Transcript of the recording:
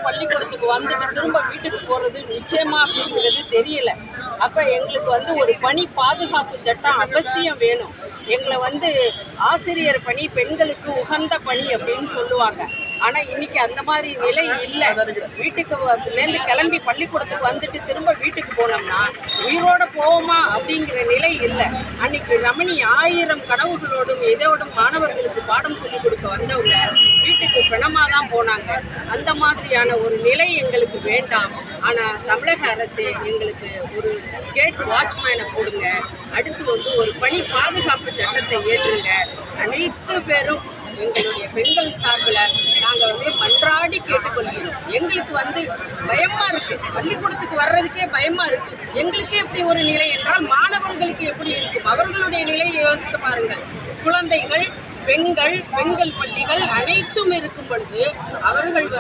பள்ளிக்கூடத்துக்கு வந்துட்டு திரும்ப வீட்டுக்கு போகிறது நிச்சயமா அப்படிங்கிறது தெரியல. அப்போ எங்களுக்கு ஒரு பணி பாதுகாப்பு சட்டம் அவசியம் வேணும். எங்களை ஆசிரியர் பணி பெண்களுக்கு உகந்த பணி அப்படின்னு சொல்லுவாங்க. ஆனால் இன்னைக்கு அந்த மாதிரி நிலை இல்லை. வீட்டுக்குலேருந்து கிளம்பி பள்ளிக்கூடத்துக்கு வந்துட்டு திரும்ப வீட்டுக்கு போனோம்னா உயிரோட போவோமா அப்படிங்கிற நிலை இல்லை. அன்னைக்கு ரமணி 1000 கனவுகளோடும் இதோடும் மாணவர்களுக்கு பாடம் சொல்லிக் கொடுக்க வந்தவங்க வீட்டுக்கு பிணமாக தான் போனாங்க. அந்த மாதிரியான ஒரு நிலை எங்களுக்கு வேண்டாம். ஆனால் தமிழக அரசு எங்களுக்கு ஒரு கேட் வாட்ச்மேனை போடுங்க. அடுத்து ஒரு பணி பாதுகாப்பு சட்டத்தை ஏற்றுங்க. அனைத்து பேரும் எங்களுடைய பெண்கள் சார்பில் நாங்கள் மன்றாடி கேட்டுக்கொள்கிறோம். எங்களுக்கு பயமாக இருக்குது, பள்ளிக்கூடத்துக்கு வர்றதுக்கே பயமாக இருக்குது. எங்களுக்கே எப்படி ஒரு நிலை என்றால் மாணவர்களுக்கு எப்படி இருக்கும்? அவர்களுடைய நிலையை யோசித்து பாருங்கள். குழந்தைகள், பெண்கள், பெண்கள் பள்ளிகள் அனைத்தும் இருக்கும் பொழுது அவர்கள்